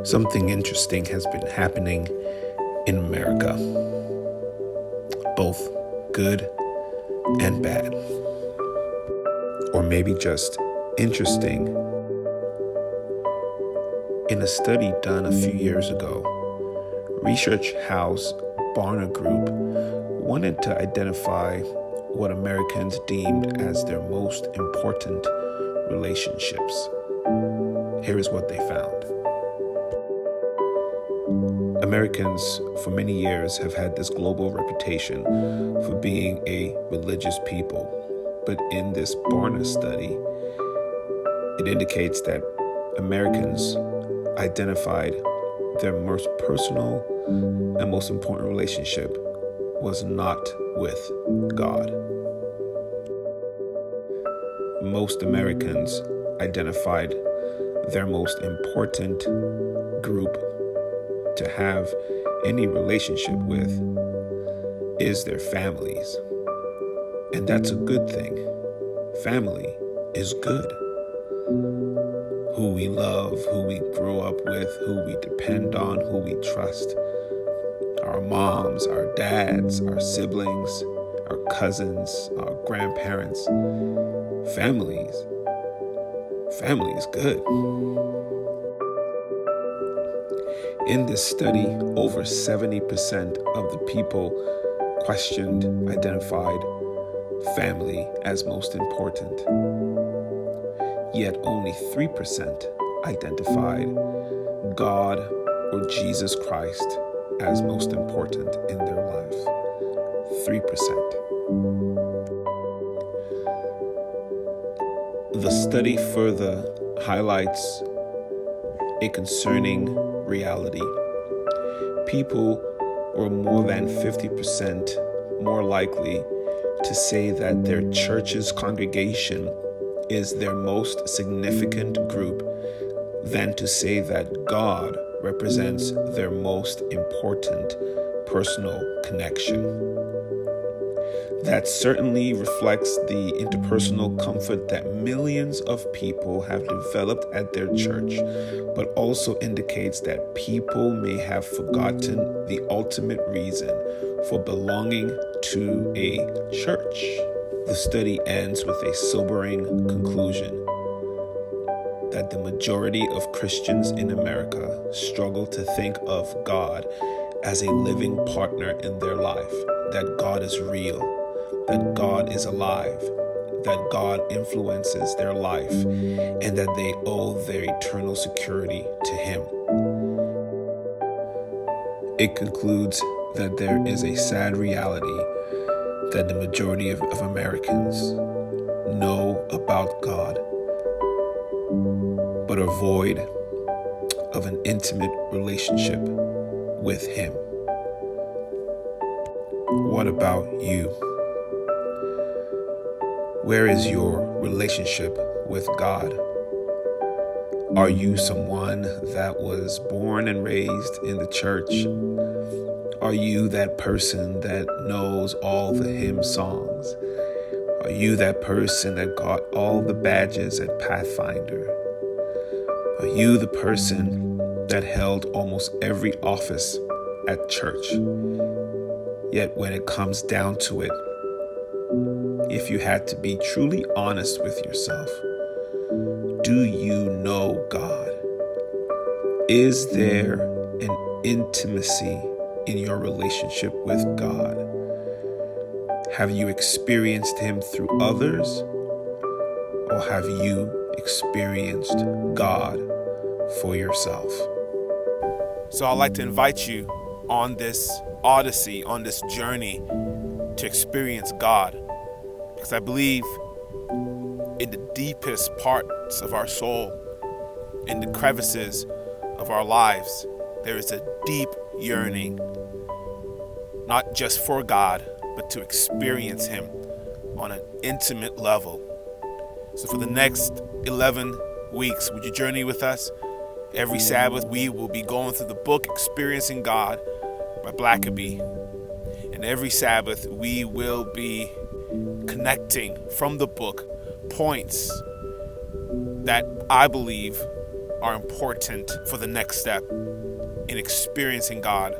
Something interesting has been happening in America, both good and bad, or maybe just interesting. In a study done a few years ago, research house Barna Group wanted to identify what Americans deemed as their most important relationships. Here is what they found. Americans for many years have had this global reputation for being a religious people. But in this Barna study, it indicates that Americans identified their most personal and most important relationship was not with God. Most Americans identified their most important group to have any relationship with is their families. And that's a good thing. Family is good. Who we love, who we grow up with, who we depend on, who we trust. Our moms, our dads, our siblings, our cousins, our grandparents. Family is good. In this study, over 70% of the people questioned identified family as most important. Yet only 3% identified God or Jesus Christ as most important in their life. 3%. The study further highlights a concerning reality. People were more than 50% more likely to say that their church's congregation is their most significant group than to say that God represents their most important personal connection. That certainly reflects the interpersonal comfort that millions of people have developed at their church, but also indicates that people may have forgotten the ultimate reason for belonging to a church. The study ends with a sobering conclusion that the majority of Christians in America struggle to think of God as a living partner in their life, that God is real, that God is alive, that God influences their life, and that they owe their eternal security to Him. It concludes that there is a sad reality that the majority of Americans know about God, but are void of an intimate relationship with Him. What about you? Where is your relationship with God? Are you someone that was born and raised in the church? Are you that person that knows all the hymn songs? Are you that person that got all the badges at Pathfinder? Are you the person that held almost every office at church? Yet when it comes down to it, if you had to be truly honest with yourself, do you know God? Is there an intimacy in your relationship with God? Have you experienced Him through others? Or have you experienced God for yourself? So I'd like to invite you on this odyssey, on this journey to experience God. Because I believe in the deepest parts of our soul, in the crevices of our lives, there is a deep yearning, not just for God, but to experience Him on an intimate level. So for the next 11 weeks. Would you journey with us? Every Sabbath, we will be going through the book Experiencing God by Blackaby. And every Sabbath, we will be connecting from the book points that I believe are important for the next step in experiencing God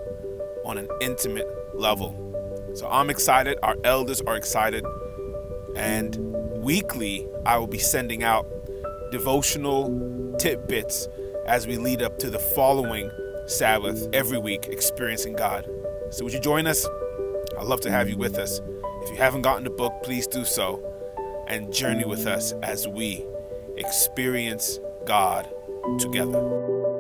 on an intimate level. So I'm excited. Our elders are excited. And weekly, I will be sending out devotional tidbits as we lead up to the following Sabbath every week, Experiencing God. So would you join us? I'd love to have you with us. If you haven't gotten the book, please do so and journey with us as we experience God together.